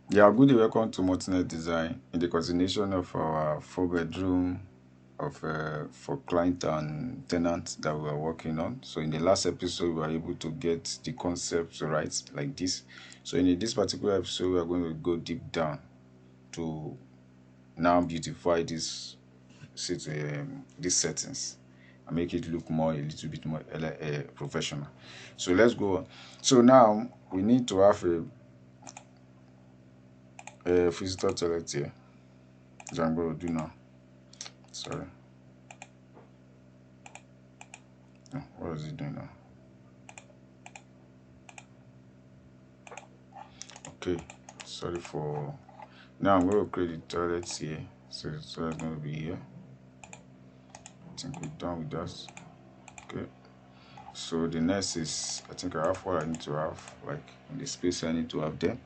Yeah, good day, welcome to Multinet Design. In the continuation of our 4 bedroom of for client and tenant that we are working on. So in the last episode, we were able to get the concept right like this. So in this particular episode, we are going to go deep down to now beautify these settings and make it look more a little bit more professional. So let's go on. So now we need to have a visitor toilet here, which I'm going to do now. Sorry. Oh, what is it doing now? Okay. Sorry for. Now I'm going to create the toilets here. So the toilet is going to be here. I think we're done with that. Okay. So the next is, I think I have what I need to have, like in the space I need to have them.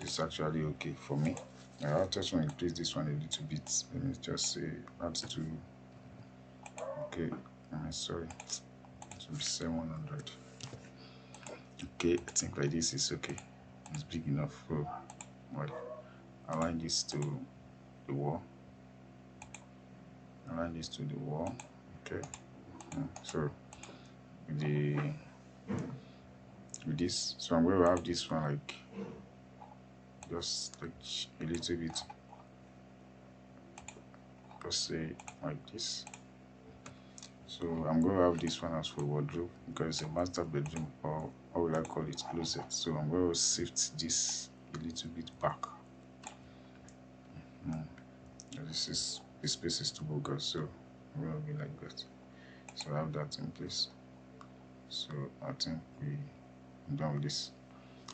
It's actually okay for me. I just want to increase this one a little bit. Let me just say add to. Okay. Sorry. It should be 700. Okay, I think like this is okay. It's big enough. So, like, align this to the wall. Align this to the wall. Okay. So with this, so I'm going to have this one like just like a little bit. Just say like this. So I'm going to have this one as for wardrobe because it's a master bedroom, or how will I call it, closet. So I'm going to shift this a little bit back. The space is too bogus, so I'm going to be like that. So I have that in place. So I think I'm done with this.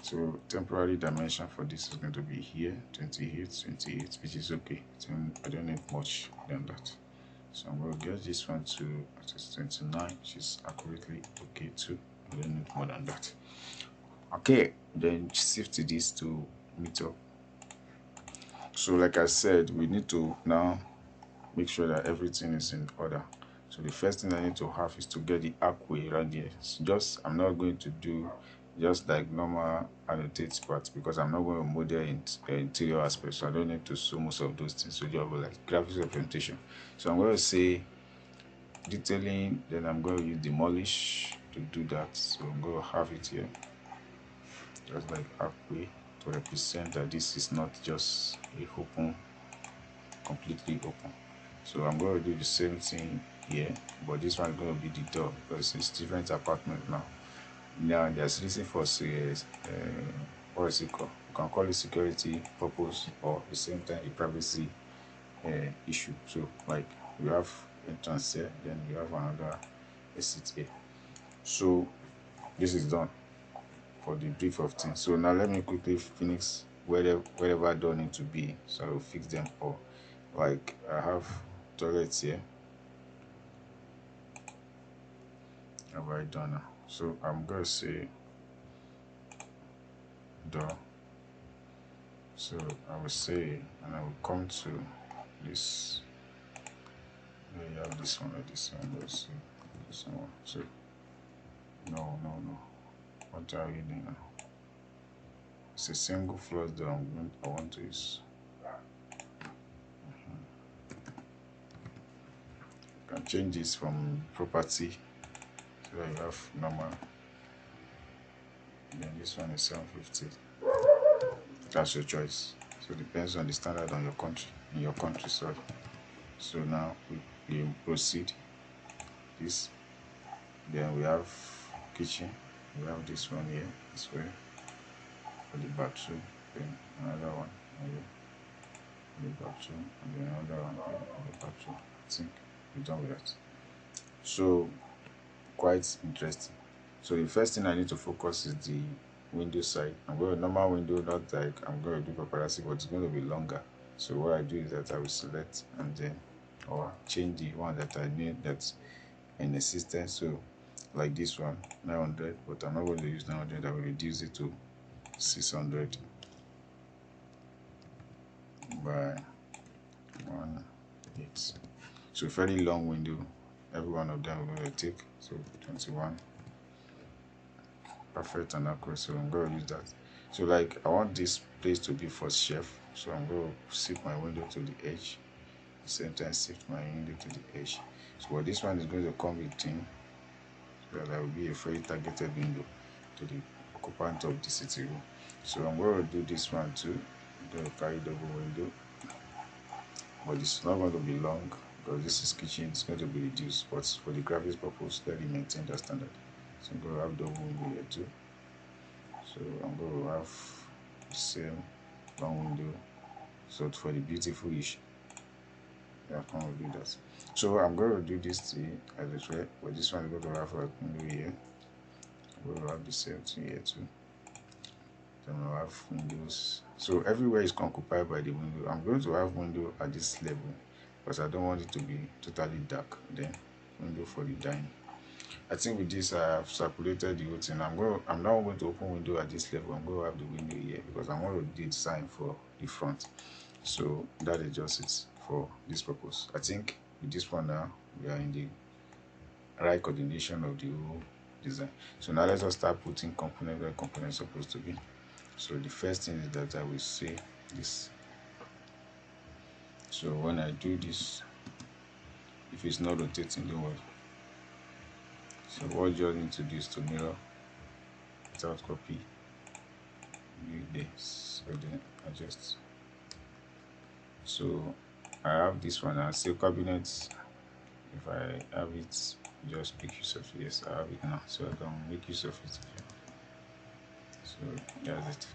So temporary dimension for this is going to be here, 28, which is okay. So I don't need much than that. So I'm going to get this one to 29, which is accurately okay too. I don't need more than that. Okay, then shift this to meet up. So like I said, we need to now make sure that everything is in order. So the first thing I need to have is to get the arcway around here. It's I'm not going to do just like normal annotate parts because I'm not going to model interior aspects. So I don't need to sew most of those things. So you have like graphics representation. So I'm going to say detailing, then I'm going to use demolish to do that. So I'm going to have it here, just like arcway, to represent that this is not just a completely open. So I'm going to do the same thing here, but this one is going to be the door because it's different apartment now. Now there's reason for what is it called? You can call it security purpose or at the same time a privacy issue. So like you have entrance here, then you have another exit here. So this is done for the brief of things. So now let me quickly finish wherever I don't need to be. So I will fix them all. Like I have toilets here. Have I done now? So I'm going to say door. So I will say, and I will come to this. You have this one or this one. Let's see this one. So no. What are we doing now? It's a single floor door. I want to use. You can change this from property so that you have normal. Then this one is 750. That's your choice. So it depends on the standard on your country, in your country, sorry. So now we proceed this. Then we have kitchen. We have this one here, this way, for the bathroom. Then another one here for the bathroom, and then another one here for the bathroom. I think we're done with that. So quite interesting. So the first thing I need to focus is the window side. I'm going to normal window, not like I'm going to do paparazzi, but it's going to be longer. So what I do is that I will select and then or change the one that I need that's in the system. So like this one, 900, but I'm not going to use 900. I will reduce it to 600 by 1.8. So fairly long window. Every one of them we're going to take. So 21. Perfect and accurate. So I'm going to use that. So like I want this place to be for shelf, so I'm going to shift my window to the edge, at the same time shift my window to the edge. So what this one is going to come within, so that will be a very targeted window to the occupant of the sitting room. So I'm going to do this one too. I'm going to carry double window, but it's not going to be long because this is kitchen. It's going to be reduced, but for the graphics purpose, let it maintain that standard. So I'm going to have double window here too. So I'm going to have the same long window. So for the beautiful ish, yeah, I can't do that. So I'm going to do this thing as well, but this one is going to have a window here. I'm going to have the same thing here too. Then I'll have windows. So everywhere is occupied by the window. I'm going to have window at this level because I don't want it to be totally dark. Then window for the dining. I think with this I have circulated the whole thing. I'm now going to open window at this level. I'm going to have the window here because I want to do design for the front. So that is just it for this purpose. I think with this one now we are in the right coordination of the whole design. So now let's just start putting component where component is supposed to be. So the first thing is that I will say this. So when I do this, if it's not rotating, don't worry. So what you need to do is to mirror without copy. Do this, so then adjust. So I have this one. I say cabinets. If I have it, just make use of it. Yes, I have it now, so I can make use of it. So that's it.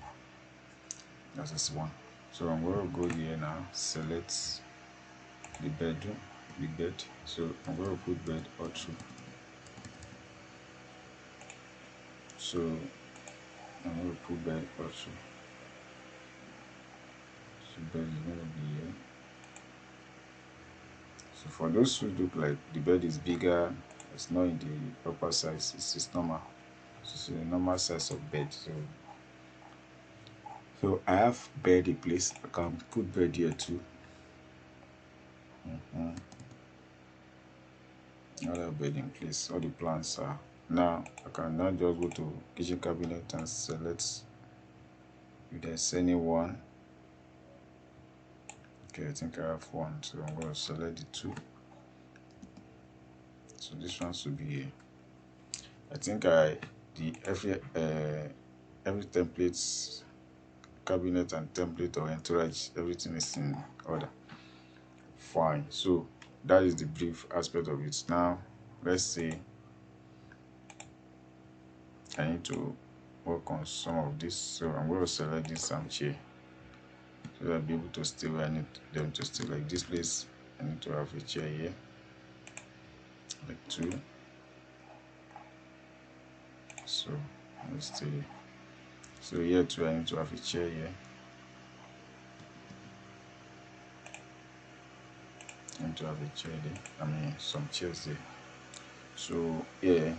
That's this one. So I'm going to go here now, select the bedroom, the bed. So I'm going to put bed all through. So I'm going to put bed all through. So bed is going to be here. So for those who look like the bed is bigger, it's not in the upper size, it's normal. So it's a normal size of bed. So I have bed in place. I can put bed here too. Another bed in place. All the plans are now. I can now just go to kitchen cabinet and select if there's any one. Okay, I think I have one, so I'm going to select the two. So this one should be here. I think every template, cabinet and template or entourage, everything is in order. Fine. So that is the brief aspect of it. Now let's say I need to work on some of this. So I'm going to select this armchair so that I'll be able to stay where I need them to stay. Like this place, I need to have a chair here, like two. So let's stay. So here too, I need to have a chair here. I need to have a chair there. I mean, some chairs there. So yeah,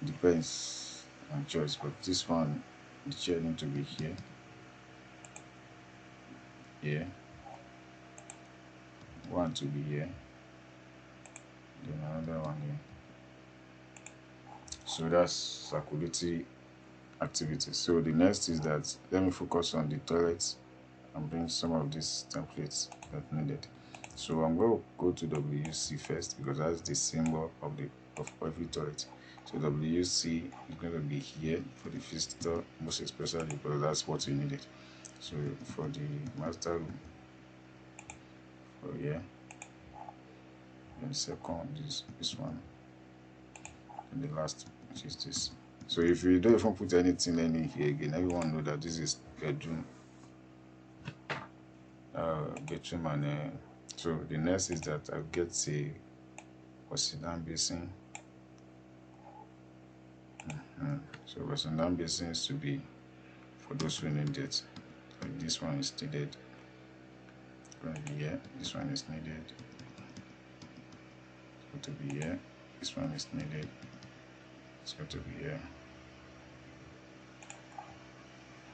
depends on choice, but this one, the chair need to be here. Here. One to be here. Then another one here. So that's circularity activity. So the next is that let me focus on the toilets and bring some of these templates that needed. So I'm going to go to WC first because that's the symbol of every toilet. So WC is going to be here for the visitor, most especially because that's what we needed. So for the master room, for here, and second this one, and the last, which is this. So if you don't even put anything in here again, everyone know that this is bedroom. Bedroom and so the next is that I'll get a wash-down basin. So wash-down basin is to be for those who need it. Like this one is needed. Going to be here. This one is needed. It's going to be here. This one is needed. It's going to be here.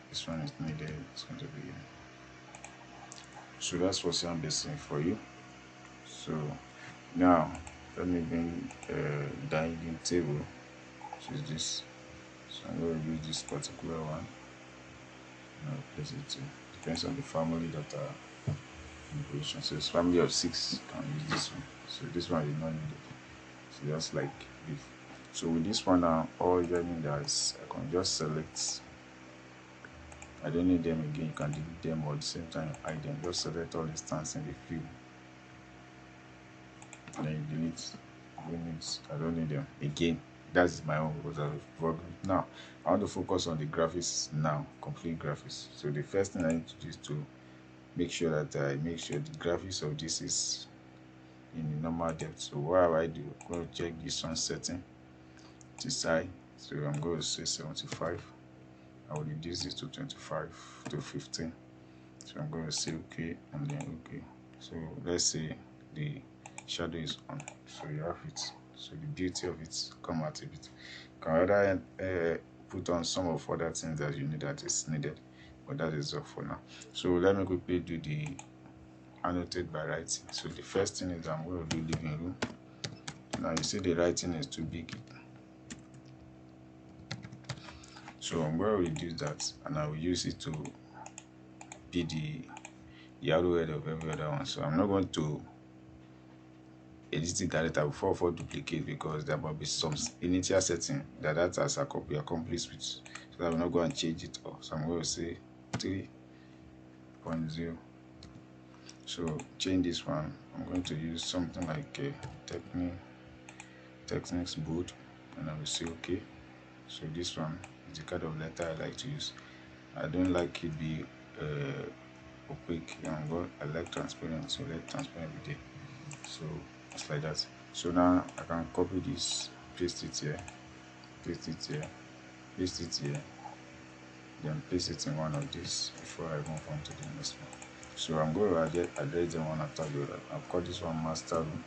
This one is needed. It's going to be here. So that's what I'm basing for you. So now let me bring dining table, which is this. So I'm going to use this particular one. And I'll place it here. Depends on the family that are in position. So it's family of 6 can use this one. So this one is not needed. So just like this. So with this one now, all you need is I can just select. I don't need them again. You can delete them or at the same time hide them. Just select all the stands in the field. And then you delete. I don't need them again. That's my own because now I want to focus on the graphics now, complete graphics. So the first thing I need to do is to make sure that I make sure the graphics of this is in the normal depth. So what I do, I'm going to check this one setting to side. So I'm going to say 75. I will reduce this to 25 to 15. So I'm going to say okay and then okay. So let's say the shadow is on. So you have it. So the beauty of it come out a bit. You can either put on some of other things that you need that is needed, but that is all for now. So let me quickly do the annotate by writing. So the first thing is I'm going to do living room. Now you see the writing is too big. So I'm going to reduce that and I will use it to be the arrowhead of every other one. So I'm not going to edit it directly before duplicate because there might be some initial setting that has a copy accomplished with. So I will not go and change it all. So I'm going to say 3.0. So change this one. I'm going to use something like a Technics board and I will say okay. So this one is the kind of letter I like to use. I don't like it be opaque and I like transparent, so let transparent be there. So it's like that. So now I can copy this, paste it here, paste it here, paste it here, then paste it in one of these before I move on to the next one. So I'm going to address them one after the other. I'll call this one master room.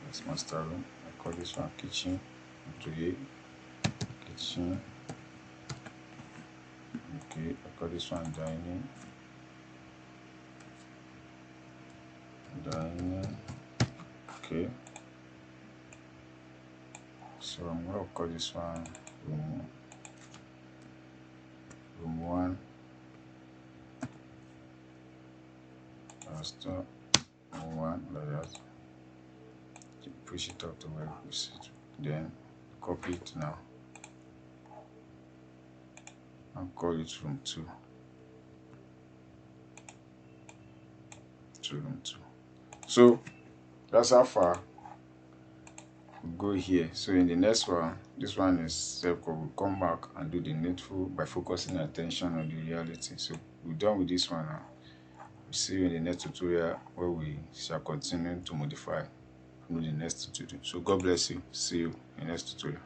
It's master room. I call this one kitchen. Kitchen. Okay, I call this one dining. Okay. So I'm going to call this one room 1. Master room 1 like that. Push it up to where we see it. Then copy it now and call it room 2. Room 2. So that's how far we go here. So in the next one, this one is self-code. We'll come back and do the needful by focusing attention on the reality. So we're done with this one now. We'll see you in the next tutorial where we shall continue to modify in the next tutorial. So God bless you. See you in the next tutorial.